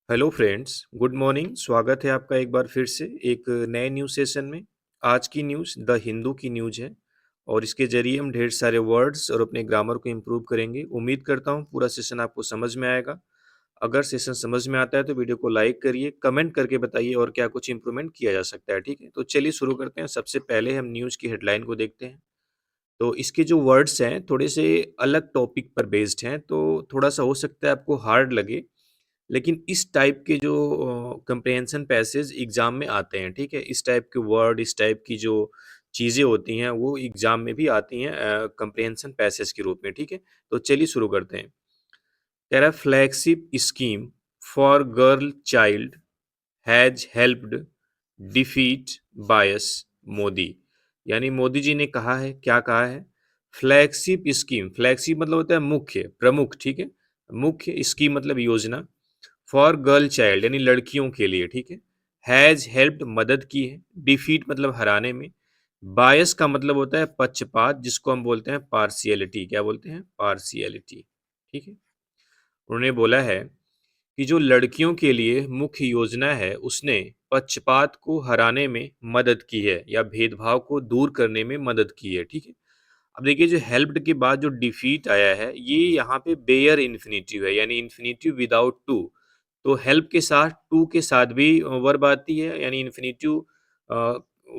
Hello friends, good morning. स्वागत है आपका एक बार फिर से एक नए न्यूज़ सेशन में। आज की न्यूज़ द हिंदू की न्यूज़ है और इसके ज़रिए हम ढेर सारे वर्ड्स और अपने ग्रामर को इम्प्रूव करेंगे। उम्मीद करता हूँ पूरा सेशन आपको समझ में आएगा। अगर सेशन समझ में आता है तो वीडियो को लाइक करिए, कमेंट करके बताइए और क्या कुछ इम्प्रूवमेंट किया जा सकता है, ठीक है? तो चलिए शुरू करते हैं। सबसे पहले हम न्यूज़ की हेडलाइन को देखते हैं। तो इसके जो वर्ड्स हैं थोड़े से अलग टॉपिक पर बेस्ड हैं, तो थोड़ा-सा हो सकता है आपको हार्ड लगे। लेकिन इस टाइप के जो कंप्रिहेंशन पैसेज एग्ज़ाम में आते हैं, ठीक है? इस टाइप के वर्ड, इस टाइप की जो चीज़ें होती हैं, वो एग्ज़ाम में भी आती हैं कंप्रिहेंशन पैसेज के रूप में, ठीक है? तो चलिए शुरू करते हैं। कह रहा है flagship scheme for girl child has helped defeat bias Modi. यानी मोदी जी ने कहा है, क्या कहा है? फ्लैगशिप स्कीम, फ्लैगशिप मतलब होता है मुख्य, प्रमुख, ठीक है? मुख्य, स्कीम मतलब योजना, फॉर गर्ल चाइल्ड यानी लड़कियों के लिए, ठीक है? हैज़ हेल्प्ड मदद की है, डिफीट मतलब हराने में, बायस का मतलब होता है पक्षपात जिसको हम बोलते हैं पार्शियलिटी, क्या बोलते हैं? पार्शियलिटी, ठीक है? उन्होंने बोला है कि जो लड़कियों के लिए मुख्य योजना है उसने पक्षपात को हराने में मदद की है या भेदभाव को दूर करने में मदद की है, ठीक है? अब देखिए जो हेल्प्ड के बाद जो डिफीट आया है ये यहाँ पे बेयर इन्फिनिटिव है यानी इन्फिनिटिव विदाउट टू। तो हेल्प के साथ टू के साथ भी वर्ब आती है यानी इन्फिनिटिव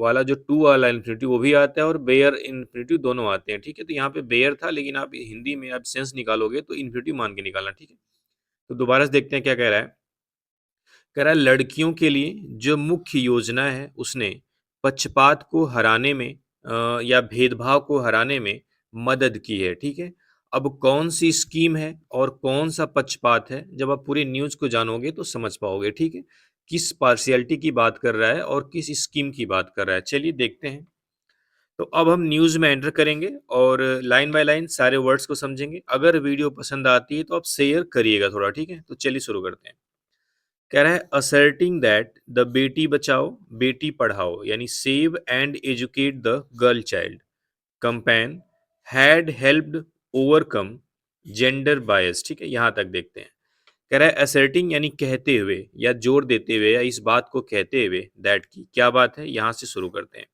वाला जो टू वाला इन्फिनिटिव वो भी आता है और बेयर इन्फिनिटिव दोनों आते हैं, ठीक है? तो यहाँ पे बेयर था लेकिन आप हिंदी में आप सेंस निकालोगे तो इन्फिनिटिव मान के निकालना, ठीक है? तो दोबारा से देखते हैं क्या कह रहा है। कह रहा है लड़कियों के लिए जो मुख्य योजना है उसने पक्षपात को हराने में या भेदभाव को हराने में मदद की है, ठीक है? अब कौन सी स्कीम है और कौन सा पक्षपात है जब आप पूरी न्यूज़ को जानोगे तो समझ पाओगे, ठीक है? किस पार्शियलिटी की बात कर रहा है और किस स्कीम की बात कर रहा है, चलिए देखते हैं। तो अब हम न्यूज़ में एंटर करेंगे और लाइन बाय लाइन सारे वर्ड्स को समझेंगे। अगर वीडियो पसंद आती है तो आप शेयर करिएगा थोड़ा, ठीक है? तो चलिए शुरू करते हैं। कह रहा है asserting that the Beti Bachao Beti Padhao यानी save and educate the girl child campaign had helped overcome gender bias, ठीक है? यहां तक देखते हैं। कह रहा है असर्टिंग यानी कहते हुए या जोर देते हुए या इस बात को कहते हुए दैट की क्या बात है, यहां से शुरू करते हैं।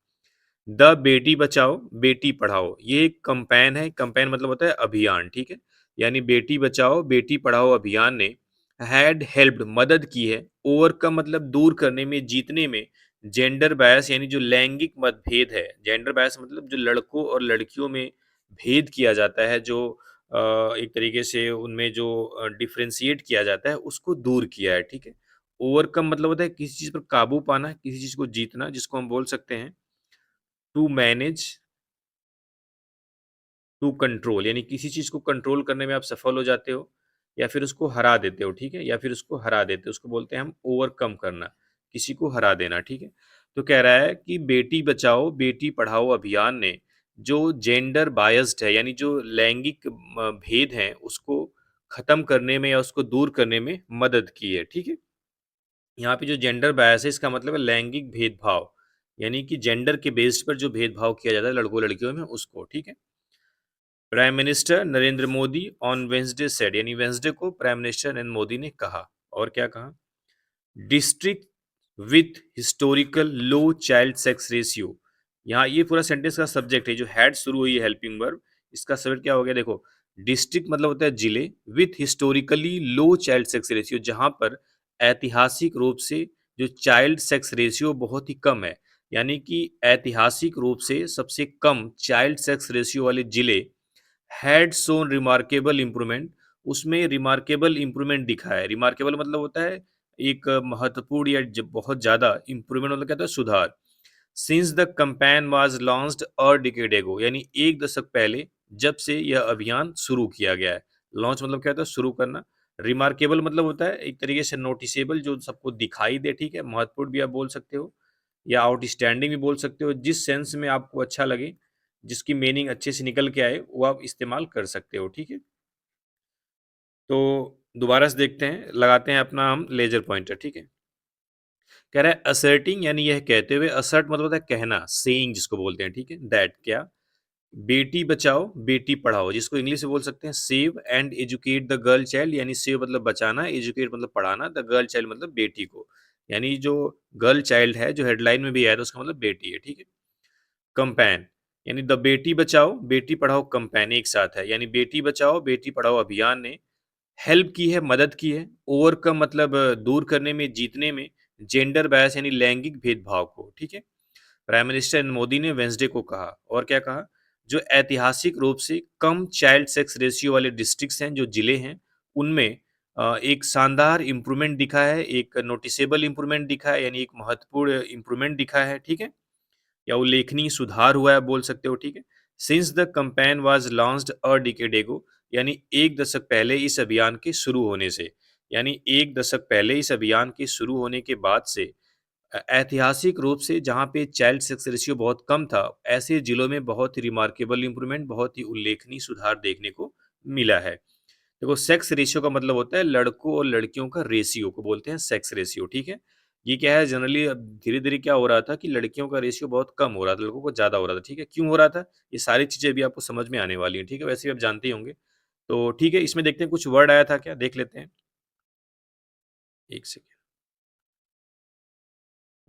द बेटी बचाओ बेटी पढ़ाओ ये एक कंपेन है। कंपेन मतलब होता है अभियान, ठीक है? यानी बेटी बचाओ बेटी पढ़ाओ अभियान ने हैड हेल्प्ड मदद की है ओवरकम मतलब दूर करने में, जीतने में, जेंडर बायस यानी जो लैंगिक मतभेद है। जेंडर बायस मतलब जो लड़कों और लड़कियों में भेद किया जाता है, जो एक तरीके से उनमें जो डिफ्रेंशिएट किया जाता है उसको दूर किया है, ठीक है? ओवरकम मतलब होता है किसी चीज पर काबू पाना, किसी चीज को जीतना, जिसको हम बोल सकते हैं टू मैनेज, टू कंट्रोल यानी किसी चीज़ को कंट्रोल करने में आप सफल हो जाते हो या फिर उसको हरा देते हो, ठीक है? या फिर उसको हरा देते हो, उसको बोलते हैं हम ओवरकम करना, किसी को हरा देना, ठीक है? तो कह रहा है कि बेटी बचाओ बेटी पढ़ाओ अभियान ने जो जेंडर बायस्ड है यानी जो लैंगिक भेद हैं उसको खत्म करने में या उसको दूर करने में मदद की है, ठीक है? यहाँ पे जो जेंडर बायस है इसका मतलब है लैंगिक भेदभाव, यानी कि जेंडर के बेस पर जो भेदभाव किया जाता है लड़कों लड़कियों में उसको, ठीक है? Prime minister Narendra Modi on Wednesday said यानी वेंसडे को प्राइम मिनिस्टर नरेंद्र मोदी ने कहा, और क्या कहा? District with historical low child sex ratio. यहाँ ये पूरा सेंटेंस का सब्जेक्ट है, जो हैड शुरू हुई है हेल्पिंग वर्ब, इसका सब्जेक्ट क्या हो गया देखो। डिस्ट्रिक्ट मतलब होता है जिले, with historically low child sex ratio जहाँ पर ऐतिहासिक रूप से जो चाइल्ड सेक्स रेशियो बहुत ही कम है, यानी कि ऐतिहासिक रूप से सबसे कम चाइल्ड सेक्स रेशियो वाले जिले हैड शोन रिमार्केबल इम्प्रूवमेंट, उसमें रिमार्केबल इम्प्रूवमेंट दिखा है। रिमार्केबल मतलब होता है एक महत्वपूर्ण या बहुत ज्यादा इम्प्रूवमेंट मतलब क्या होता है सुधार। Since the campaign was launched a decade एगो यानी एक दशक पहले जब से यह अभियान शुरू किया गया है। लॉन्च मतलब क्या होता है शुरू करना। रिमार्केबल मतलब होता है एक तरीके से नोटिसेबल, जो सबको दिखाई दे, ठीक है? महत्वपूर्ण भी आप बोल सकते हो या आउटस्टैंडिंग भी बोल सकते हो, जिस सेंस में आपको अच्छा लगे, जिसकी मीनिंग अच्छे से निकल के आए वो आप इस्तेमाल कर सकते हो, ठीक है? तो दोबारा से देखते हैं, लगाते हैं अपना हम लेजर पॉइंटर, ठीक है? कह रहा है असर्टिंग यानी यह कहते हुए, असर्ट मतलब होता है कहना, सेइंग जिसको बोलते हैं, ठीक है? दैट क्या बेटी बचाओ बेटी पढ़ाओ, जिसको इंग्लिश में बोल सकते हैं save and educate the girl child, यानी सेव मतलब बचाना, एजुकेट मतलब पढ़ाना, द गर्ल चाइल्ड मतलब बेटी को, यानी जो गर्ल चाइल्ड है जो हेडलाइन में भी आया था उसका मतलब बेटी है, ठीक है। कंपेन, यानी द बेटी बचाओ बेटी पढ़ाओ कंपेन एक साथ है, यानी बेटी बचाओ बेटी पढ़ाओ अभियान ने हेल्प की है, मदद की है, ओवरकम मतलब दूर करने में, जीतने में, जेंडर बायस यानी लैंगिक भेदभाव को, ठीक है। प्राइम मिनिस्टर मोदी ने वेंसडे को कहा, और क्या कहा, जो ऐतिहासिक रूप से कम चाइल्ड सेक्स रेशियो वाले डिस्ट्रिक्ट्स हैं, जो जिले हैं, उनमें एक शानदार इम्प्रूवमेंट दिखा है, एक नोटिसेबल इम्प्रूवमेंट दिखा है, यानी एक महत्वपूर्ण इम्प्रूवमेंट दिखा है, ठीक है, या उल्लेखनीय सुधार हुआ है बोल सकते हो, ठीक है। Since the campaign was launched a decade एगो, यानी एक दशक पहले इस अभियान के शुरू होने से, यानी एक दशक पहले इस अभियान के शुरू होने के बाद से ऐतिहासिक रूप से जहाँ पे चाइल्ड सेक्स रेशियो बहुत कम था, ऐसे जिलों में बहुत ही रिमार्केबल इम्प्रूवमेंट, बहुत ही उल्लेखनीय सुधार देखने को मिला है। देखो सेक्स रेशियो का मतलब होता है लड़कों और लड़कियों का रेशियो को बोलते हैं सेक्स रेशियो, ठीक है। ये क्या है, जनरली अब धीरे-धीरे क्या हो रहा था कि लड़कियों का रेशियो बहुत कम हो रहा था, लड़कों को ज़्यादा हो रहा था, ठीक है। क्यों हो रहा था? ये सारी चीज़ें अभी आपको समझ में आने वाली हैं, ठीक है। वैसे भी आप जानते ही होंगे। तो ठीक है, इसमें देखते हैं कुछ वर्ड आया था क्या? देख लेते हैं। 1 सेकंड।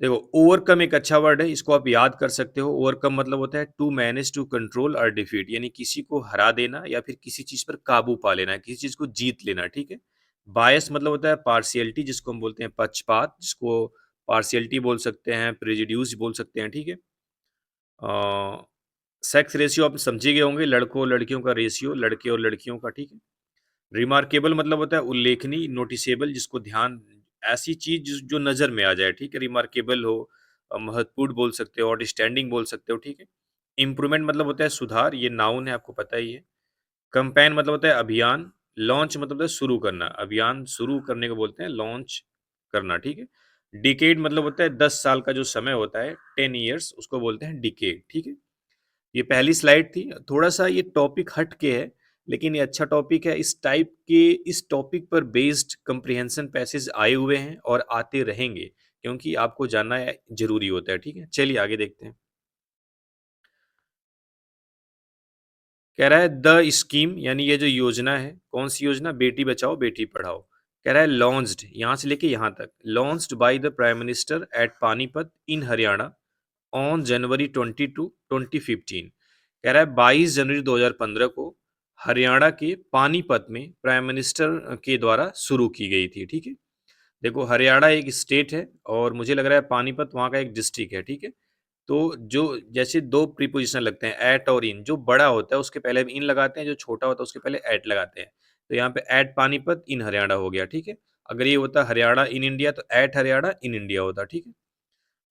देखो ओवरकम एक अच्छा वर्ड है, इसको आप याद कर सकते हो। ओवरकम मतलब होता है टू मैनेज, टू कंट्रोल और डिफीट, यानी किसी को हरा देना या फिर किसी चीज पर काबू पा लेना, किसी चीज को जीत लेना, ठीक है। बायस मतलब होता है पार्शियलिटी, जिसको हम बोलते हैं पक्षपात, जिसको पार्शियलिटी बोल सकते हैं, प्रेजुड्यूस बोल सकते हैं, ठीक है। सेक्स रेशियो आप समझे गए होंगे, लड़कों और लड़कियों का रेशियो, लड़के और लड़कियों का, ठीक है। रिमार्केबल मतलब होता है उल्लेखनीय, नोटिसेबल जिसको ध्यान, ऐसी चीज जो नजर में आ जाए, ठीक है। रिमार्केबल हो, महत्वपूर्ण बोल सकते हो, आउटस्टैंडिंग बोल सकते हो, ठीक है। इम्प्रूवमेंट मतलब होता है सुधार, ये नाउन है, आपको पता ही है। कंपेन मतलब होता है अभियान, लॉन्च मतलब होता है शुरू करना, अभियान शुरू करने को बोलते हैं लॉन्च करना, ठीक है। डिकेड मतलब होता है 10 साल का जो समय होता है, 10 ईयर्स, उसको बोलते हैं डिकेड, ठीक है। ये पहली स्लाइड थी। थोड़ा-सा ये टॉपिक हट के है, लेकिन ये अच्छा टॉपिक है। इस टाइप के इस टॉपिक पर बेस्ड कम्प्रिहेंशन पैसेज आए हुए हैं और आते रहेंगे, क्योंकि आपको जानना ज़रूरी होता है, ठीक है? चलिए आगे देखते हैं। कह रहा है द स्कीम, यानी ये जो योजना है, कौन-सी योजना? बेटी बचाओ, बेटी पढ़ाओ। कह रहा है लॉन्च्ड, यहाँ से लेके यहाँ तक, launched by the prime minister eight Panipat in Haryana on January 22, 2015। कह रहा है 22 जनवरी 2015 को हरियाणा के पानीपत में प्राइम मिनिस्टर के द्वारा शुरू की गई थी, ठीक है। देखो हरियाणा एक स्टेट है और मुझे लग रहा है पानीपत वहाँ का एक डिस्ट्रिक्ट है, ठीक है। तो जो जैसे दो प्रीपोजिशन लगते हैं एट और इन, जो बड़ा होता है उसके पहले हम इन लगाते हैं, जो छोटा होता है उसके पहले एट लगाते हैं। तो यहाँ पे एट पानीपत इन हरियाणा हो गया, ठीक है। अगर ये होता हरियाणा इन इंडिया तो एट हरियाणा इन इंडिया होता, ठीक है।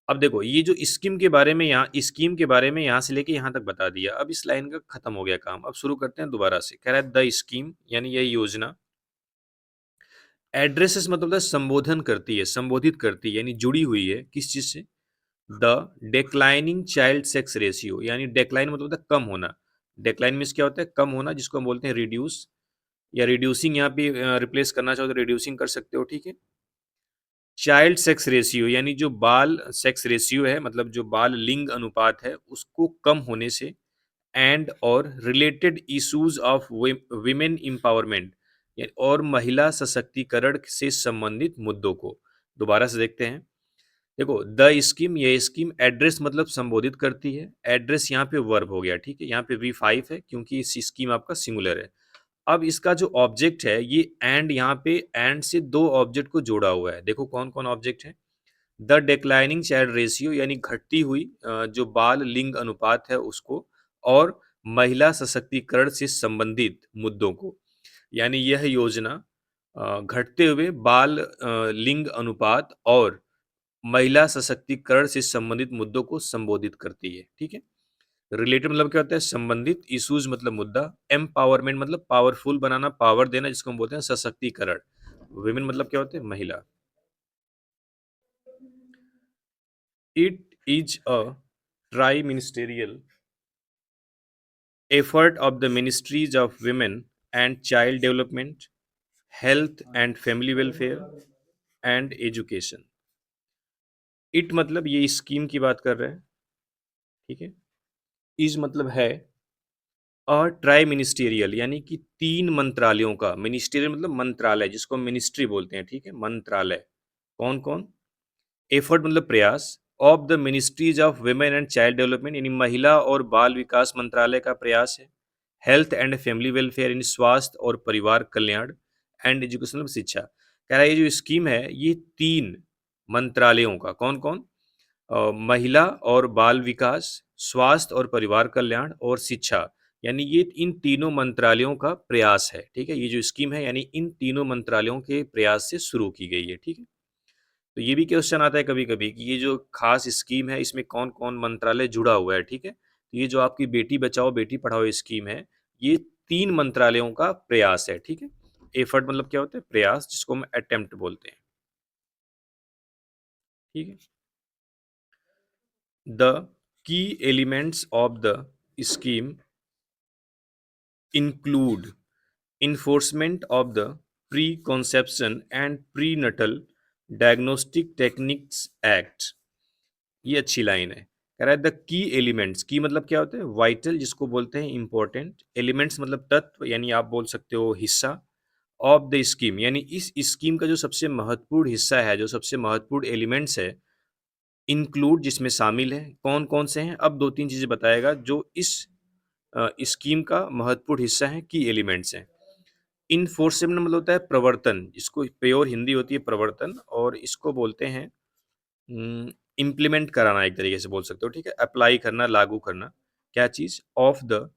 अब देखो ये जो स्कीम के बारे में यहाँ से लेके यहाँ तक बता दिया। अब इस लाइन का खत्म हो गया काम। अब शुरू करते हैं दोबारा से। कह रहा है द स्कीम, यानी यह योजना एड्रेसेस मतलब होता है संबोधन करती है, संबोधित करती है, यानी जुड़ी हुई है किस चीज से? The declining child sex ratio, यानी डिक्लाइन मतलब होता है कम होना। डिक्लाइन मीन्स क्या होता है? कम होना, जिसको हम बोलते हैं रिड्यूस, या रिड्यूसिंग यहाँ पे रिप्लेस करना चाहो तो रिड्यूसिंग कर सकते हो, ठीक है। चाइल्ड सेक्स रेशियो, यानी जो बाल सेक्स रेशियो है, मतलब जो बाल लिंग अनुपात है, उसको कम होने से, एंड और related issues of women empowerment, और महिला सशक्तिकरण से संबंधित मुद्दों को। दोबारा से देखते हैं। देखो द स्कीम, ये स्कीम एड्रेस मतलब संबोधित करती है। एड्रेस यहाँ पे वर्ब हो गया, ठीक है। यहाँ पे V5 है क्योंकि इस स्कीम आपका सिंगुलर है। अब इसका जो ऑब्जेक्ट है ये एंड, यहाँ पे एंड से दो ऑब्जेक्ट को जोड़ा हुआ है। देखो कौन कौन ऑब्जेक्ट है? द डिक्लाइनिंग चाइल्ड रेशियो, यानी घटती हुई जो बाल लिंग अनुपात है उसको, और महिला सशक्तिकरण से संबंधित मुद्दों को, यानी यह योजना घटते हुए बाल लिंग अनुपात और महिला सशक्तिकरण से संबंधित मुद्दों को संबोधित करती है, ठीक है। रिलेटेड मतलब क्या होता है? संबंधित, इश्यूज मतलब मुद्दा, एम्पावरमेंट मतलब पावरफुल बनाना, पावर देना, जिसको हम बोलते हैं सशक्तिकरण। विमेन मतलब क्या होते हैं? महिला। It is a tri-ministerial effort of the Ministries of Women and Child Development, Health and Family Welfare and Education. It मतलब ये स्कीम की बात कर रहे हैं, ठीक है। इज मतलब है, ट्राई मिनिस्टीरियल यानी कि 3 मंत्रालयों का, मिनिस्टीरियल मतलब मंत्रालय जिसको मिनिस्ट्री बोलते हैं, ठीक है? मंत्रालय। कौन-कौन? एफर्ट मतलब प्रयास of the ministries of women and child development यानी महिला और बाल विकास मंत्रालय का प्रयास है। हेल्थ एंड फैमिली वेलफेयर यानी स्वास्थ्य और परिवार कल्याण एंड एजुकेशन मतलब शिक्षा। कह रहा है ये जो स्कीम है ये 3 मंत्रालयों का कौन-कौन? महिला और बाल विकास, स्वास्थ्य और परिवार कल्याण और शिक्षा यानी ये इन तीनों मंत्रालयों का प्रयास है, ठीक है? ये जो स्कीम है यानी इन तीनों मंत्रालयों के प्रयास से शुरू की गई है, ठीक है? तो ये भी क्वेश्चन आता है कभी-कभी कि ये जो खास स्कीम है इसमें कौन-कौन मंत्रालय जुड़ा हुआ है, ठीक है? तो ये जो आपकी बेटी बचाओ बेटी पढ़ाओ स्कीम है, ये 3 मंत्रालयों का प्रयास है, ठीक है? एफर्ट मतलब क्या होता है? प्रयास जिसको हम अटेम्प्ट बोलते हैं, ठीक है? The key elements of the scheme include enforcement of the Preconception and Prenatal Diagnostic Techniques Act। ये अच्छी लाइन है। कह रहा है द की एलिमेंट्स, की मतलब क्या होता है? वाइटल जिसको बोलते हैं इंपॉर्टेंट, एलिमेंट्स मतलब तत्व यानी आप बोल सकते हो हिस्सा, ऑफ द स्कीम यानी इस स्कीम का जो सबसे महत्वपूर्ण हिस्सा है, जो सबसे महत्वपूर्ण एलिमेंट्स है, इंक्लूड जिसमें शामिल है, कौन-कौन से हैं? अब 2-3 चीज़ें बताएगा जो इस स्कीम का महत्वपूर्ण हिस्सा है, की एलिमेंट्स हैं। इन्फोर्समेंट मतलब होता है प्रवर्तन, इसको प्योर हिंदी होती है प्रवर्तन और इसको बोलते हैं इम्प्लीमेंट कराना एक तरीके से बोल सकते हो, ठीक है? अप्लाई करना, लागू करना। क्या चीज़? ऑफ द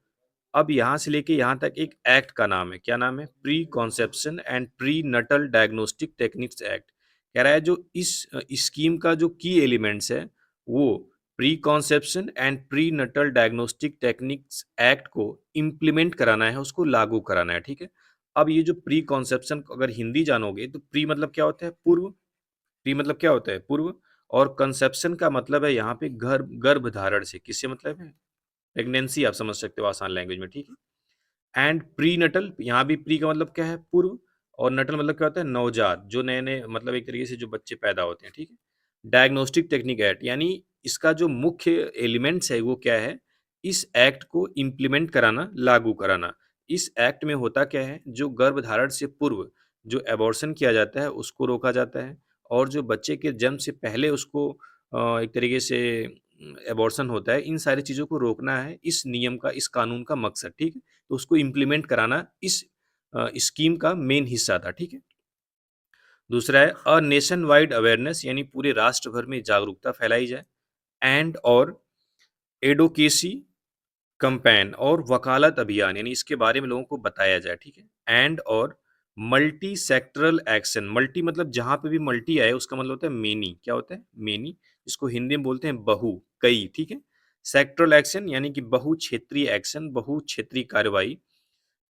अब यहाँ से लेके यहाँ तक एक एक्ट का नाम है, क्या नाम है? Pre conception and pre Nuttall diagnostic techniques act. कह रहा है जो इस स्कीम का जो की एलिमेंट्स है, वो pre conception and pre Nuttall diagnostic techniques act को इम्प्लीमेंट कराना है, उसको लागू कराना है, ठीक है? अब ये जो प्री कॉन्सेप्शन अगर हिंदी जानोगे तो प्री मतलब क्या होता है? पूर्व। प्री मतलब क्या होता है? पूर्व और कंसेप्शन का मतलब है यहाँ पे गर्भधारण से, किससे मतलब है? प्रेगनेंसी आप समझ सकते हो आसान लैंग्वेज में, ठीक है? एंड प्री नटल यहाँ भी प्री का मतलब क्या है? पूर्व और नटल मतलब क्या होता है? नवजात, जो नए-नए मतलब एक तरीके से जो बच्चे पैदा होते हैं, ठीक है? डायग्नोस्टिक टेक्निक एक्ट यानी इसका जो मुख्य एलिमेंट्स है वो क्या है? इस एक्ट को इम्प्लीमेंट कराना, लागू कराना। इस एक्ट में होता क्या है? जो गर्भधारण से पूर्व जो एबॉर्शन किया जाता है उसको रोका जाता है और जो बच्चे के जन्म से पहले उसको एक तरीके से एबॉर्शन होता है, इन सारी चीज़ों को रोकना है इस नियम का, इस कानून का मकसद, ठीक है? तो उसको इम्प्लीमेंट कराना इस स्कीम का मेन हिस्सा था, ठीक है? दूसरा है नेशन वाइड अवेयरनेस यानी पूरे राष्ट्र भर में जागरूकता फैलाई जाए एंड और एडोकेसी कैंपेन और वकालत अभियान यानी इसके बारे में लोगों को बताया जाए, ठीक है? एंड और मल्टी सेक्टरल एक्शन, मल्टी मतलब जहाँ पे भी मल्टी आए उसका मतलब होता है मेनी, क्या होता है? मेनी, इसको हिंदी में बोलते हैं बहु, कई, ठीक है? सेक्टरल एक्शन यानी कि बहु क्षेत्रीय एक्शन, बहु क्षेत्रीय कार्रवाई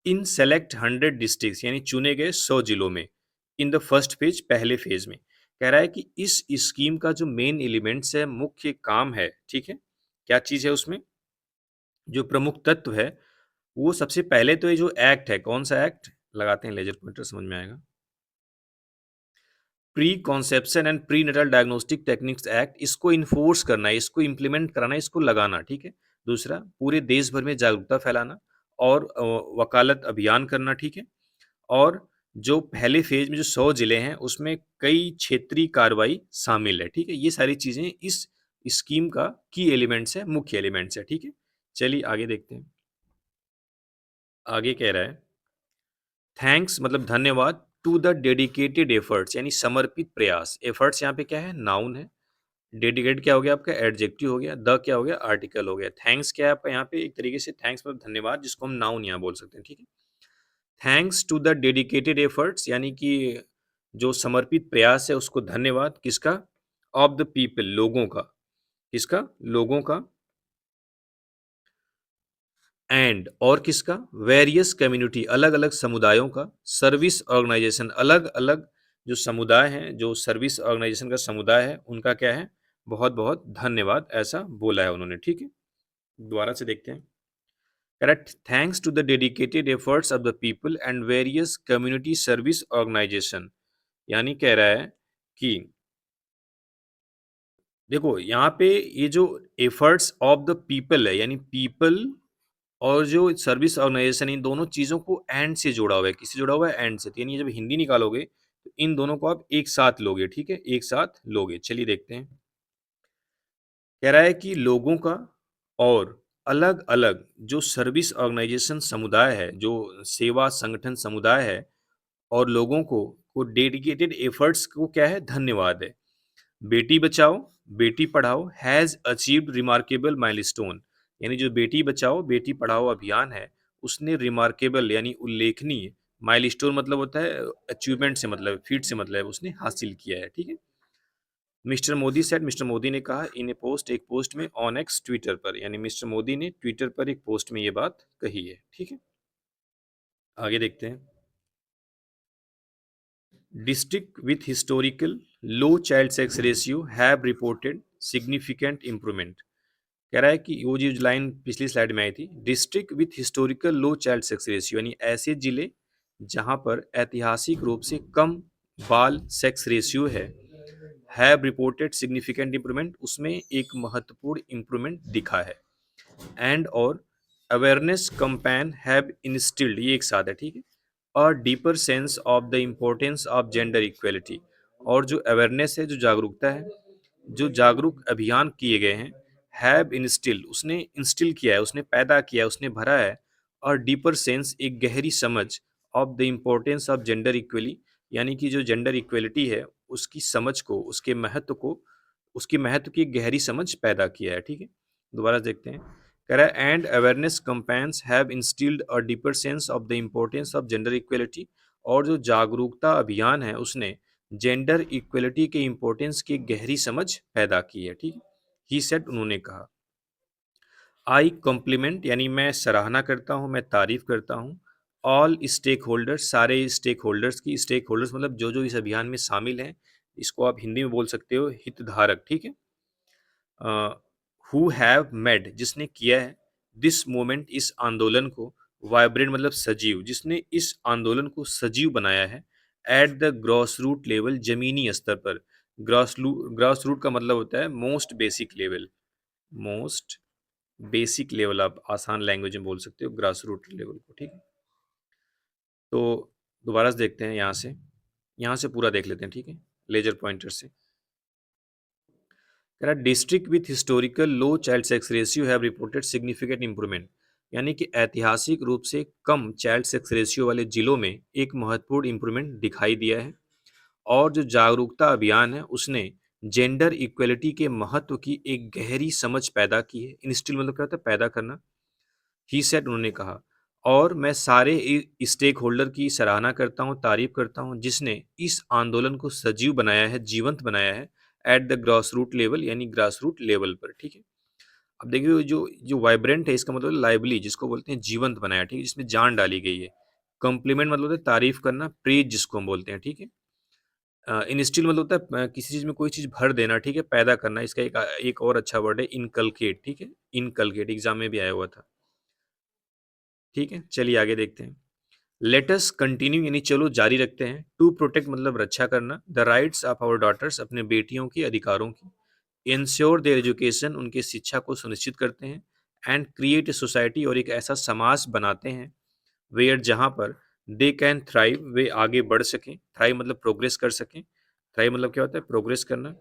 इन सेलेक्ट 100 डिस्ट्रिक्ट्स यानी चुने गए 100 जिलों में इन द फर्स्ट फेज, पहले फेज में। कह रहा है कि इस स्कीम का जो मेन एलिमेंट्स है, मुख्य काम है, ठीक है? क्या चीज़ है उसमें? जो प्रमुख तत्व है, वो सबसे पहले तो ये जो एक्ट है, कौन-सा एक्ट? लगाते हैं लेज़र पॉइंटर समझ में आएगा। Pre conception and pre Nuttall diagnostic techniques act इसको इन्फोर्स करना है, इसको इम्प्लीमेंट कराना है, इसको लगाना, ठीक है? दूसरा, पूरे देश भर में जागरूकता फैलाना और वकालत अभियान करना, ठीक है? और जो पहले फ़ेज़ में जो 100 ज़िले हैं, उसमें कई क्षेत्रीय कार्रवाई शामिल है, ठीक है? ये सारी चीज़ें इस स्कीम का की एलिमेंट्स है, मुख्य एलिमेंट्स है, ठीक है? चलिए आगे देखते हैं। आगे कह रहा है थैंक्स मतलब धन्यवाद टू द डेडिकेटेड एफर्ट्स यानी समर्पित प्रयास। एफर्ट्स यहाँ पे क्या है? नाउन है। डेडिकेटेड क्या हो गया आपका? एडजेक्टिव हो गया। द क्या हो गया? आर्टिकल हो गया। थैंक्स क्या है आपका यहाँ पे? एक तरीके से थैंक्स मतलब धन्यवाद जिसको हम नाउन यहाँ बोल सकते हैं, ठीक है? Thanks to the dedicated efforts यानी कि जो समर्पित प्रयास है उसको धन्यवाद किसका? ऑफ द पीपल लोगों का। किसका? लोगों का एंड और किसका? वेरियस कम्युनिटी अलग-अलग समुदायों का, सर्विस ऑर्गेनाइजेशन अलग-अलग जो समुदाय हैं, जो सर्विस ऑर्गेनाइजेशन का समुदाय है, उनका क्या है? बहुत-बहुत धन्यवाद ऐसा बोला है उन्होंने, ठीक है? दोबारा से देखते हैं। Correct thanks to the dedicated efforts of the people and various community service organisation यानी कह रहा है कि देखो यहाँ पे ये जो एफर्ट्स ऑफ द पीपल है यानी पीपल और जो सर्विस ऑर्गेनाइजेशन इन दोनों चीज़ों को एंड से जोड़ा हुआ है, किससे जुड़ा हुआ है? एंड से। तो यानी जब हिंदी निकालोगे तो इन दोनों को आप एक साथ लोगे, ठीक है? एक साथ लोगे। चलिए देखते हैं। कह रहा है कि लोगों का और अलग-अलग जो सर्विस ऑर्गेनाइजेशन समुदाय है, जो सेवा संगठन समुदाय है और लोगों को डेडिकेटेड एफर्ट्स को क्या है? धन्यवाद है। Beti Bachao, Beti Padhao has achieved remarkable milestone. यानी जो बेटी बचाओ, बेटी पढ़ाओ अभियान है, उसने रिमार्केबल यानी उल्लेखनीय, माइलस्टोन मतलब होता है अचीवमेंट से मतलब है, फीट से मतलब है, उसने हासिल किया है, ठीक है? Mister Modi said, mister Modi ने कहा इन ए पोस्ट, एक पोस्ट में ऑन एक्स ट्विटर पर, यानी मिस्टर मोदी ने ट्विटर पर एक पोस्ट में ये बात कही है, ठीक है? आगे देखते हैं। District with historical low child sex ratio have reported significant improvement. कह रहा है कि वो जो लाइन पिछली स्लाइड में आई थी, district with historical low child sex ratio, यानी ऐसे जिले जहां पर ऐतिहासिक रूप से कम बाल सेक्स रेशियो है, हैव रिपोर्टेड सिग्निफिकेंट इंप्रूवमेंट, उसमें एक महत्वपूर्ण इंप्रूवमेंट दिखा है। एंड और अवेयरनेस कैंपेन हैव इंस्टिल्ड, ये एक साथ है, ठीक है? A deeper sense of the importance of gender equality, और जो अवेयरनेस है, जो जागरूकता है, जो जागरूक अभियान किए गए हैं, हैव इंस्टिल, उसने इंस्टिल किया है, उसने पैदा किया है, उसने भरा है। और डीपर सेंस, एक गहरी समझ, of the importance of gender equally, यानी कि जो जेंडर इक्वलिटी है उसकी समझ को, उसके महत्व को, उसके महत्व की गहरी समझ पैदा किया है, ठीक है? दोबारा देखते हैं। कह रहा है and awareness campaigns have instilled a deeper sense of the importance of gender equality, और जो जागरूकता अभियान है उसने जेंडर इक्वलिटी के इम्पोर्टेंस की गहरी समझ पैदा की है, ठीक है? ही सेड, उन्होंने कहा। आई कॉम्प्लीमेंट, यानी मैं सराहना करता हूँ, मैं तारीफ करता हूँ। ऑल स्टेक होल्डर्स, सारे स्टेक होल्डर्स की, स्टेक होल्डर्स मतलब जो इस अभियान में शामिल हैं, इसको आप हिंदी में बोल सकते हो हितधारक, ठीक है? हु हैव मेड, जिसने किया है, दिस मूवमेंट, इस आंदोलन को, वाइब्रेंट मतलब सजीव, जिसने इस आंदोलन को सजीव बनाया है, at the gross root level, जमीनी स्तर पर। ग्रॉस रूट का मतलब होता है most basic level, most basic level, आप आसान लैंग्वेज में बोल सकते हो ग्रास रूट लेवल को, ठीक है? तो दोबारा से देखते हैं, यहाँ से पूरा देख लेते हैं, ठीक है? लेजर पॉइंटर से। कह रहा है district with historical low child sex ratio have reported significant improvement, यानी कि ऐतिहासिक रूप से कम चाइल्ड सेक्स रेशियो वाले जिलों में एक महत्वपूर्ण इंप्रूवमेंट दिखाई दिया है। और जो जागरूकता अभियान है उसने जेंडर इक्वलिटी के महत्व की एक गहरी समझ पैदा की है। इंस्टिल मतलब क्या होता है? पैदा करना। ही सेड, उन्होंने कहा। और मैं सारे स्टेक होल्डर की सराहना करता हूँ, तारीफ करता हूँ, जिसने इस आंदोलन को सजीव बनाया है, जीवंत बनाया है, at the grass root level, यानी ग्रास रूट लेवल पर, ठीक है? अब देखिए जो जो वाइब्रेंट है, इसका मतलब लाइवली, जिसको बोलते हैं जीवंत बनाया, ठीक है? जिसमें जान डाली गई है। कॉम्प्लीमेंट मतलब होता है तारीफ करना, प्रेज जिसको हम बोलते हैं, ठीक है? इंस्टिल मतलब होता है किसी चीज़ में कोई चीज़ भर देना, ठीक है? पैदा करना, इसका एक और अच्छा वर्ड है इनकलकेट, ठीक है? इनकलकेट एग्जाम में भी आया हुआ था, ठीक है? चलिए आगे देखते हैं। लेट अस कंटिन्यू, यानी चलो जारी रखते हैं। टू प्रोटेक्ट मतलब रक्षा करना, the rights of our daughters, अपने बेटियों की अधिकारों की। इंश्योर देयर एजुकेशन, उनकी शिक्षा को सुनिश्चित करते हैं। एंड क्रिएट ए सोसाइटी, और एक ऐसा समाज बनाते हैं, वेयर जहाँ पर दे कैन थ्राइव, वे आगे बढ़ सकें। थ्राइव मतलब प्रोग्रेस कर सकें। थ्राइव मतलब क्या होता है? प्रोग्रेस करना।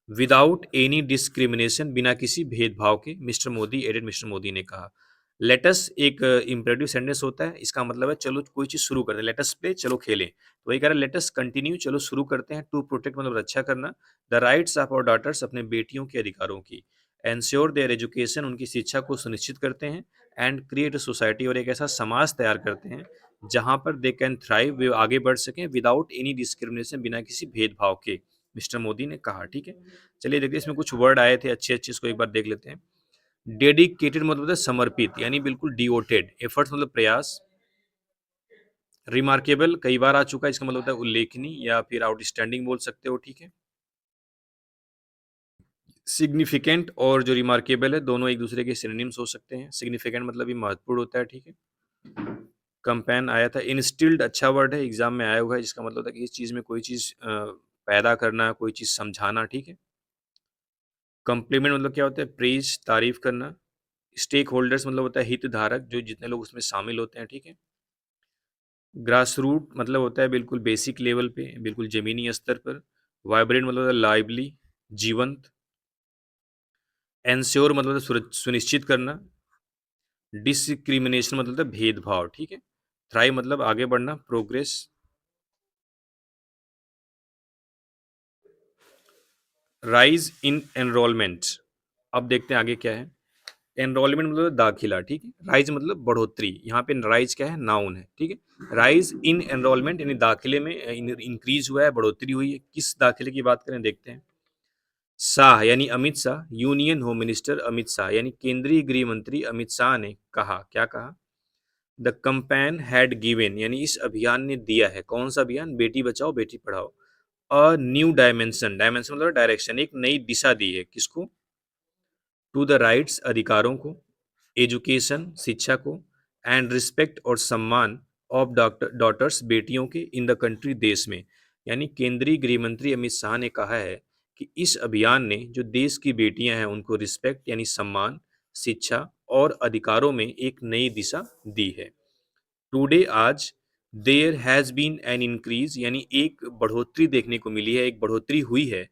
विदाउट एनी डिस्क्रिमिनेशन, बिना किसी भेदभाव के, Mister Modi added, Mister Modi ने कहा। लेटस एक इम्परेटिव सेंटेंस होता है, इसका मतलब है चलो कोई चीज शुरू करते हैं, लेटस प्ले, चलो खेलें। तो वही कह रहा है लेटस कंटिन्यू, चलो शुरू करते हैं। टू प्रोटेक्ट मतलब रक्षा करना, the rights of our daughters, अपने बेटियों के अधिकारों की। एंश्योर देयर एजुकेशन, उनकी शिक्षा को सुनिश्चित करते हैं। एंड क्रिएट सोसाइटी, और एक ऐसा समाज तैयार करते हैं जहां पर दे कैन थ्राइव, वे आगे बढ़ सकें, विदाउट एनी डिस्क्रिमिनेशन, बिना किसी भेदभाव के, मिस्टर मोदी ने कहा, ठीक है? चलिए देखिए, इसमें कुछ वर्ड आए थे अच्छे अच्छे, इसको एक बार देख लेते हैं। डेडिकेटेड मतलब होता है समर्पित, यानी बिल्कुल डिवोटेड। एफर्ट्स मतलब प्रयास। रिमार्केबल कई बार आ चुका है, इसका मतलब होता है उल्लेखनीय या फिर आउटस्टैंडिंग बोल सकते हो, ठीक है? सिग्निफिकेंट और जो रिमार्केबल है, दोनों एक दूसरे के सिनोनिम्स हो सकते हैं। सिग्निफिकेंट मतलब ये महत्वपूर्ण होता है, ठीक है? कंपेन आया था। इंस्टिल्ड अच्छा वर्ड है, एग्जाम में आया हुआ है, जिसका मतलब होता है कि इस चीज में कोई चीज पैदा करना, कोई चीज समझाना, ठीक है? कॉम्प्लीमेंट मतलब क्या होता है? प्रेज, तारीफ करना। स्टेक होल्डर्स मतलब होता है हितधारक, जो जितने लोग उसमें शामिल होते हैं, ठीक है। ग्रास रूट मतलब होता है बिल्कुल बेसिक लेवल पे, बिल्कुल ज़मीनी स्तर पर। वाइब्रेंट मतलब होता है लाइवली, जीवंत। एंश्योर मतलब होता है सुनिश्चित करना। डिस्क्रिमिनेशन मतलब होता है भेदभाव, ठीक है। थ्राइव मतलब आगे बढ़ना, प्रोग्रेस। राइज इन एनरोलमेंट, अब देखते हैं आगे क्या है। एनरोलमेंट मतलब दाखिला, ठीक है। राइज मतलब बढ़ोतरी, यहाँ पे राइज क्या है, नाउन है, ठीक है। राइज इन एनरोलमेंट यानी दाखिले में इंक्रीज हुआ है, बढ़ोतरी हुई है। किस दाखिले की बात करें, देखते हैं। शाह यानी Amit Shah, union home minister Amit Shah यानी केंद्रीय गृह मंत्री अमित शाह ने कहा, क्या कहा। द कंपेन हैड गिवन यानी इस अभियान ने दिया है, कौन सा अभियान, Beti Bachao Beti Padhao. A new dimension, dimension मतलब डायरेक्शन, एक नई दिशा दी है, किसको, टू द राइट्स अधिकारों को, एजुकेशन शिक्षा को, एंड रिस्पेक्ट और सम्मान ऑफ डॉक्टर डॉटर्स बेटियों के इन द कंट्री देश में। यानी केंद्रीय गृह मंत्री अमित शाह ने कहा है कि इस अभियान ने जो देश की बेटियां हैं उनको रिस्पेक्ट यानी सम्मान, शिक्षा और अधिकारों में एक नई दिशा दी है। टुडे आज there has been an increase यानी एक बढ़ोतरी देखने को मिली है, एक बढ़ोतरी हुई है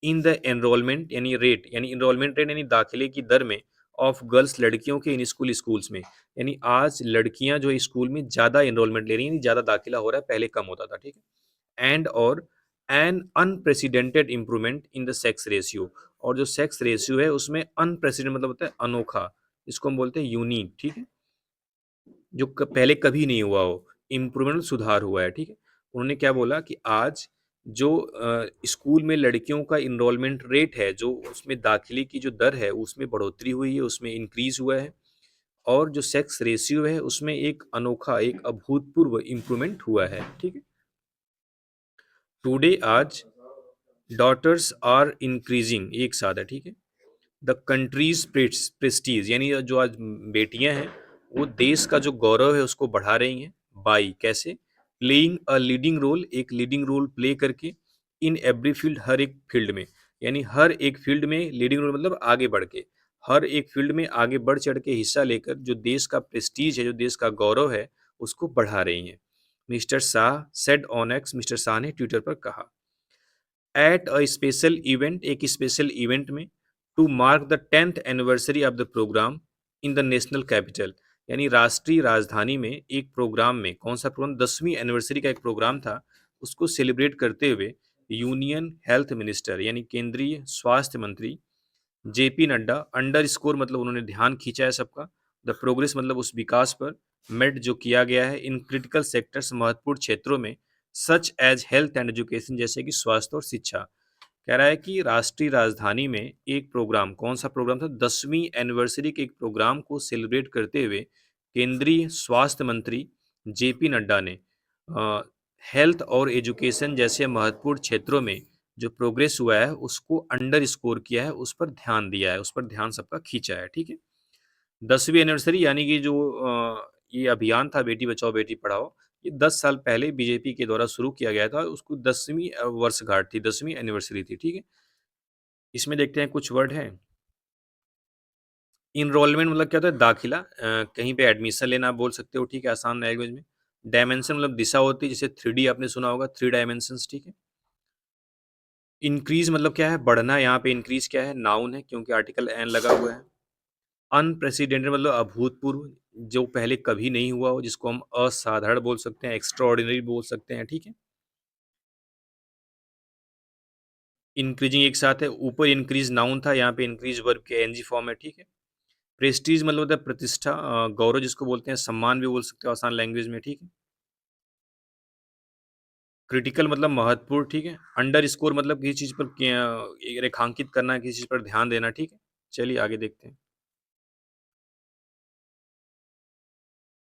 इन द एनरोलमेंट यानी रेट, यानी एनरोलमेंट रेट यानी दाखिले की दर में, ऑफ गर्ल्स लड़कियों के इन स्कूल स्कूल्स में। यानी आज लड़कियां जो स्कूल में ज़्यादा एनरोलमेंट ले रही हैं, यानी ज़्यादा दाखिला हो रहा है, पहले कम होता था, ठीक है। एंड और an unprecedented improvement in the sex ratio, और जो सेक्स रेशियो है उसमें अनप्रेसिडेंट मतलब होता है अनोखा, इसको हम बोलते हैं यूनिक, ठीक है, जो पहले कभी नहीं हुआ हो, इम्प्रूवमेंट सुधार हुआ है, ठीक है। उन्होंने क्या बोला कि आज जो स्कूल में लड़कियों का इनरोलमेंट रेट है, जो उसमें दाखिले की जो दर है उसमें बढ़ोतरी हुई है, उसमें इंक्रीज हुआ है। और जो सेक्स रेशियो है उसमें एक अनोखा, एक अभूतपूर्व इम्प्रूवमेंट हुआ है, ठीक है। टुडे आज डॉटर्स आर इंक्रीजिंग, एक साथ है, ठीक है। द कंट्रीज प्रेस्टीज यानी जो आज बेटियां हैं वो देश का जो गौरव है उसको बढ़ा रही हैं। बाई कैसे, प्लेइंग अ लीडिंग रोल, एक लीडिंग रोल प्ले करके, इन एवरी फील्ड हर एक फील्ड में, यानी हर एक फील्ड में लीडिंग रोल मतलब आगे बढ़ के, हर एक फील्ड में आगे बढ़ चढ़ के हिस्सा लेकर जो देश का प्रेस्टीज है, जो देश का गौरव है, उसको बढ़ा रही हैं। Mister Shah said on X, Mister Shah ने ट्विटर पर कहा। एट अ स्पेशल इवेंट, एक स्पेशल इवेंट में, to mark the 10th anniversary of the programme in the national capital, यानी राष्ट्रीय राजधानी में एक प्रोग्राम में, कौन सा प्रोग्राम, 10वीं एनिवर्सरी का एक प्रोग्राम था, उसको सेलिब्रेट करते हुए यूनियन हेल्थ मिनिस्टर यानी केंद्रीय स्वास्थ्य मंत्री जेपी नड्डा, अंडर स्कोर मतलब उन्होंने ध्यान खींचा है सबका, द प्रोग्रेस मतलब उस विकास पर, मेड जो किया गया है, इन क्रिटिकल सेक्टर्स महत्वपूर्ण क्षेत्रों में, such as health and education जैसे कि स्वास्थ्य और शिक्षा। कह रहा है कि राष्ट्रीय राजधानी में एक प्रोग्राम, कौन सा प्रोग्राम था, 10वीं एनिवर्सरी के एक प्रोग्राम को सेलिब्रेट करते हुए केंद्रीय स्वास्थ्य मंत्री जेपी नड्डा ने हेल्थ और एजुकेशन जैसे महत्वपूर्ण क्षेत्रों में जो प्रोग्रेस हुआ है उसको अंडर स्कोर किया है, उस पर ध्यान दिया है, उस पर ध्यान सबका खींचा है, ठीक है। 10वीं एनिवर्सरी यानी कि जो ये अभियान था बेटी बचाओ बेटी पढ़ाओ, ये 10 साल पहले बीजेपी के द्वारा शुरू किया गया था, उसको 10वीं वर्षगांठ थी, 10वीं एनिवर्सरी थी, ठीक है। इसमें देखते हैं कुछ वर्ड हैं। इनरोलमेंट मतलब क्या होता है, दाखिला, कहीं पे एडमिशन लेना आप बोल सकते हो, ठीक है, आसान लैंग्वेज में। डायमेंशन मतलब दिशा होती है, जैसे 3D आपने सुना होगा, 3 डायमेंशंस, ठीक है। इंक्रीज मतलब क्या है, बढ़ना, यहाँ पे इंक्रीज क्या है, नाउन है क्योंकि आर्टिकल एन लगा हुआ है। अनप्रेसिडेंटेड मतलब अभूतपूर्व, जो पहले कभी नहीं हुआ हो, जिसको हम असाधारण बोल सकते हैं, एक्स्ट्रा ऑर्डिनरी बोल सकते हैं, ठीक है। इंक्रीजिंग एक साथ है, ऊपर इंक्रीज नाउन था, यहाँ पे इंक्रीज वर्ब के एनजी फॉर्म है, ठीक है। प्रेस्टीज मतलब होता है प्रतिष्ठा, गौरव जिसको बोलते हैं, सम्मान भी बोल सकते हो आसान लैंग्वेज में, ठीक है। क्रिटिकल मतलब महत्वपूर्ण, ठीक है। अंडर स्कोर मतलब किसी चीज पर रेखांकित करना, किसी चीज पर ध्यान देना, ठीक है। चलिए आगे देखते हैं।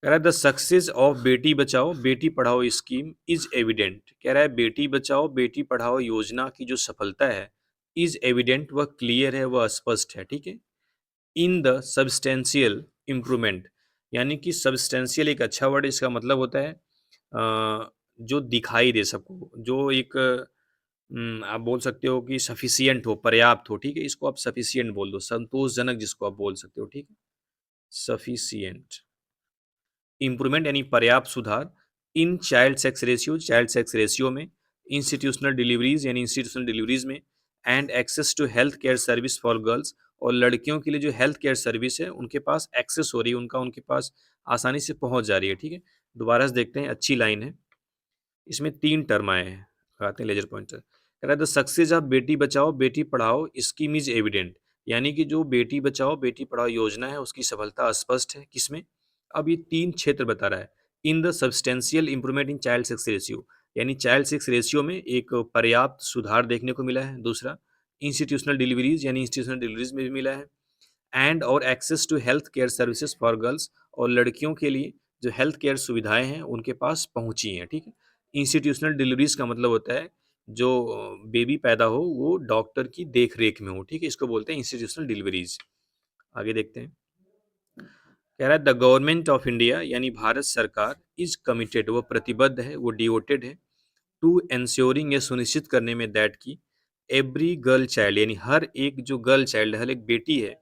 कह रहा है the success of Beti Bachao Beti Padhao scheme is evident, कह रहा है बेटी बचाओ बेटी पढ़ाओ योजना की जो सफलता है, इज एविडेंट, वह क्लियर है, वह स्पष्ट है, ठीक है। इन द सब्सटेंशियल इम्प्रूवमेंट, यानी कि सब्सटेंशियल एक अच्छा वर्ड, इसका मतलब होता है जो दिखाई दे सबको, जो एक आप बोल सकते हो कि सफिशियंट हो, पर्याप्त हो, ठीक है, इसको आप सफिशियंट बोल दो, संतोषजनक जिसको आप बोल सकते हो, ठीक है। सफिशिएंट इम्प्रूवमेंट यानी पर्याप्त सुधार इन चाइल्ड सेक्स रेशियो में, इंस्टीट्यूशनल डिलीवरीज यानी इंस्टीट्यूशनल डिलीवरीज में, and access to health care service for girls, और लड़कियों के लिए जो हेल्थ केयर सर्विस है उनके पास एक्सेस हो रही है, उनके पास आसानी से पहुंच जा रही है। ठीक है, दोबारा से देखते हैं, अच्छी लाइन है। इसमें 3 टर्म आए हैं, आते हैं लेजर पॉइंटर। कह रहा है the success of Beti Bachao Beti Padhao scheme is evident, यानी कि जो बेटी बचाओ बेटी पढ़ाओ योजना है उसकी सफलता स्पष्ट है। किसमें? अब ये 3 क्षेत्र बता रहा है। In the substantial improvement in child sex ratio, यानी चाइल्ड सेक्स रेशियो में एक पर्याप्त सुधार देखने को मिला है। दूसरा, इंस्टीट्यूशनल डिलीवरीज यानी इंस्टीट्यूशनल डिलीवरीज में भी मिला है। एंड और access to health care services for girls, और लड़कियों के लिए जो हेल्थ केयर सुविधाएं हैं उनके पास पहुंची हैं। ठीक है, इंस्टीट्यूशनल डिलीवरीज का मतलब होता है जो बेबी पैदा हो वो डॉक्टर की देख रेख में हो। ठीक है, इसको बोलते हैं इंस्टीट्यूशनल डिलीवरीज। आगे देखते हैं, कह रहा है द गवर्नमेंट ऑफ इंडिया यानी भारत सरकार इज कमिटेड, वो प्रतिबद्ध है, वो डिवोटेड है, टू एंश्योरिंग, ये सुनिश्चित करने में, दैट की एवरी गर्ल चाइल्ड यानी हर एक जो गर्ल चाइल्ड है, हर एक बेटी है,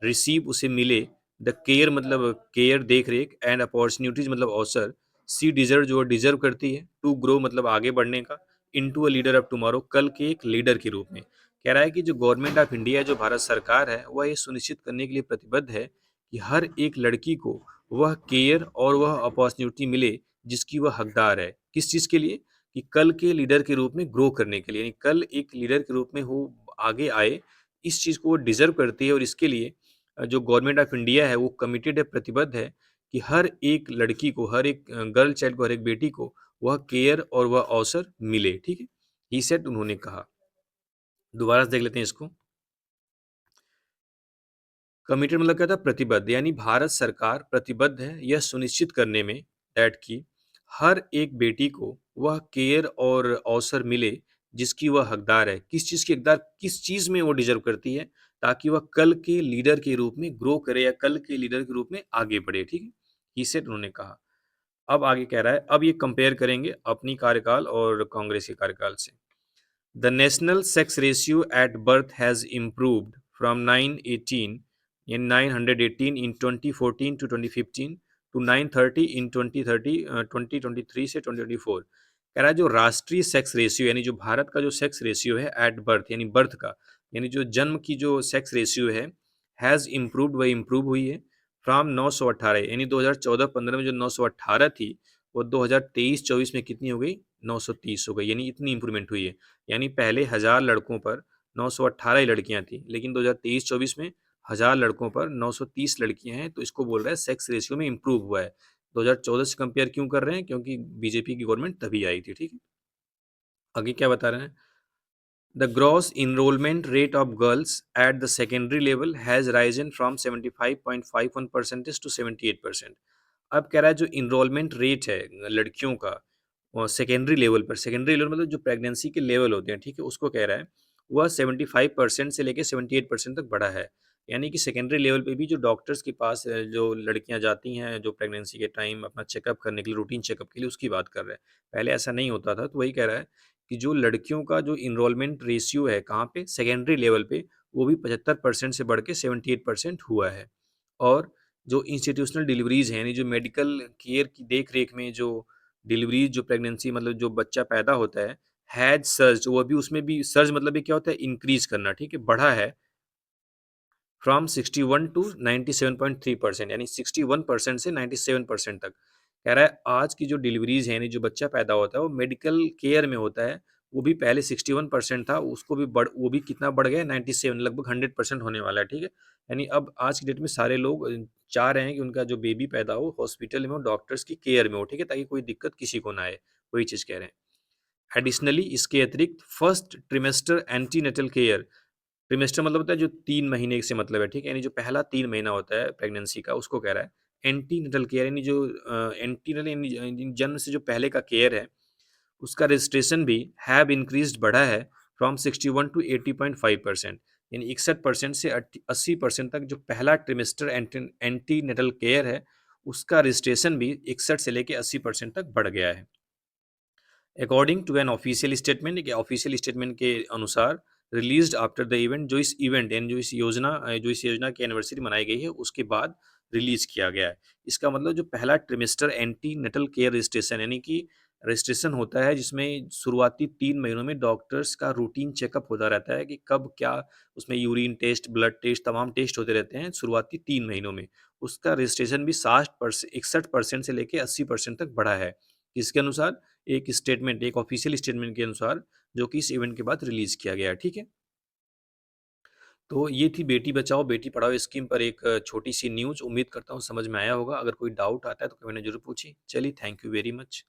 रिसीव उसे मिले, द केयर मतलब केयर देख रेख, एंड अपॉर्चुनिटीज मतलब अवसर, सी डिजर्व जो डिजर्व करती है, टू ग्रो मतलब आगे बढ़ने का, into a leader of tomorrow कल के एक लीडर के रूप में। कह रहा है कि जो गवर्नमेंट ऑफ इंडिया जो भारत सरकार है वह ये सुनिश्चित करने के लिए प्रतिबद्ध है कि हर एक लड़की को वह केयर और वह अपॉर्चुनिटी मिले जिसकी वह हकदार है। किस चीज़ के लिए? कि कल के लीडर के रूप में ग्रो करने के लिए, यानी कल एक लीडर के रूप में वो आगे आए, इस चीज़ को वो डिजर्व करती है। और इसके लिए जो गवर्नमेंट ऑफ इंडिया है वो कमिटेड है, प्रतिबद्ध है कि हर एक लड़की को, हर एक गर्ल चाइल्ड को, हर एक बेटी को वह केयर और वह अवसर मिले। ठीक है, ही सेड, उन्होंने कहा। दोबारा से देख लेते हैं इसको। कमिटेड मतलब क्या था? प्रतिबद्ध, यानी भारत सरकार प्रतिबद्ध है यह सुनिश्चित करने में, दैट की हर एक बेटी को वह केयर और अवसर मिले जिसकी वह हकदार है। किस चीज़ की हकदार? किस चीज़ में वो डिजर्व करती है, ताकि वह कल के लीडर के रूप में ग्रो करे या कल के लीडर के रूप में आगे बढ़े। ठीक है, ही सेड, उन्होंने कहा। अब आगे कह रहा है, अब ये कंपेयर करेंगे अपनी कार्यकाल और कांग्रेस के कार्यकाल से। The national sex ratio at birth has improved from 918 in 2014 to 2015 to 930 in 2023 से 2024। कह रहा है जो राष्ट्रीय सेक्स रेशियो यानी जो भारत का जो सेक्स रेशियो है एट बर्थ यानी बर्थ का, यानी जो जन्म की जो सेक्स रेशियो है, हैज़ इम्प्रूव्ड, वह इम्प्रूव हुई है फ्रॉम 918 यानी 2014-15 में जो 918 थी वो 2023-24 में कितनी हो गई? 930 हो गई, यानी इतनी इंप्रूवमेंट हुई है। यानी पहले 1000 लड़कों पर 918 ही लड़कियां थी, लेकिन 2023-24 में 1000 लड़कों पर 930 लड़कियां हैं, तो इसको बोल रहा है सेक्स रेशियो में इंप्रूव हुआ है। 2014 से कंपेयर क्यों कर रहे हैं? क्योंकि बीजेपी की गवर्नमेंट तभी आई थी। ठीक है, आगे क्या बता रहे हैं? The gross enrollment rate of girls at the secondary level has risen from 75.51% to 78%। अब कह रहा है जो इनरोलमेंट रेट है लड़कियों का सेकेंडरी लेवल पर, सेकेंडरी लेवल मतलब जो प्रेगनेंसी के लेवल होते हैं, ठीक है, उसको कह रहा है वह 75% से लेकर 78% तक बढ़ा है। यानी कि सेकेंडरी लेवल पे भी जो डॉक्टर्स के पास जो लड़कियां जाती हैं जो प्रेगनेंसी के टाइम अपना चेकअप करने के लिए, रूटीन चेकअप के लिए, उसकी बात कर रहे हैं। पहले ऐसा नहीं होता था, तो वही कह रहा है कि जो लड़कियों का जो इनरोलमेंट रेशियो है कहाँ पे? सेकेंडरी लेवल पे, वो भी 75% से बढ़ के 78% हुआ है। और जो इंस्टीट्यूशनल डिलीवरीज हैं यानी जो मेडिकल केयर की देख रेख में जो डिलीवरीज, जो प्रेगनेंसी मतलब जो बच्चा पैदा होता है, हैज सर्ज, वो भी उसमें भी सर्ज मतलब ये क्या होता है? इंक्रीज करना। ठीक है, बढ़ा है फ्रॉम 61 टू 97.3%, यानी 61% से 97% तक। कह रहा है आज की जो डिलीवरीज है यानी जो बच्चा पैदा होता है वो मेडिकल केयर में होता है, वो भी पहले 61% था, उसको भी वो भी कितना बढ़ गया? 97, लगभग 100% होने वाला है। ठीक है, यानी अब आज की डेट में सारे लोग चाह रहे हैं कि उनका जो बेबी पैदा हो हॉस्पिटल में हो, डॉक्टर्स की केयर में हो। ठीक है, ताकि कोई दिक्कत किसी को ना आए, वही चीज़ कह रहे हैं। एडिशनली, इसके अतिरिक्त first trimester antenatal care, trimester मतलब होता है जो 3 महीने से मतलब है, ठीक है, यानी जो पहला 3 महीना होता है प्रेगनेंसी का, उसको कह रहा है। एंटीनेटल केयर यानी जो एंटीनल यानी जन्म से जो पहले का केयर है, उसका रजिस्ट्रेशन भी हैव इंक्रीज्ड, बढ़ा है फ्रॉम 61 टू 80.5%, यानी 61% से 80% तक जो पहला ट्रिमेस्टर एंटीनेटल केयर है उसका रजिस्ट्रेशन भी 61 से लेके 80% तक बढ़ गया है। According to an official statement, एक ऑफिशियल स्टेटमेंट के अनुसार, रिलीज्ड आफ्टर द इवेंट, जो इस इवेंट यानी जो इस योजना की एनिवर्सरी मनाई गई है उसके बाद रिलीज़ किया गया है। इसका मतलब जो पहला ट्रिमेस्टर एंटीनेटल केयर रजिस्ट्रेशन यानी कि रजिस्ट्रेशन होता है जिसमें शुरुआती 3 महीनों में डॉक्टर्स का रूटीन चेकअप होता रहता है कि कब क्या उसमें यूरिन टेस्ट, ब्लड टेस्ट तमाम टेस्ट होते रहते हैं शुरुआती 3 महीनों में। उसका रजिस्ट्रेशन भी 61% से लेके 80% तक बढ़ा है। इसके अनुसार एक स्टेटमेंट, एक ऑफ़िशियल स्टेटमेंट के अनुसार जो कि इस इवेंट के बाद रिलीज़ किया गया है, ठीक है? तो ये थी बेटी बचाओ बेटी पढ़ाओ स्कीम पर एक छोटी-सी न्यूज़। उम्मीद करता हूँ समझ में आया होगा। अगर कोई डाउट आता है तो कमेंट में ज़रूर पूछिए। चलिए थैंक यू वेरी मच।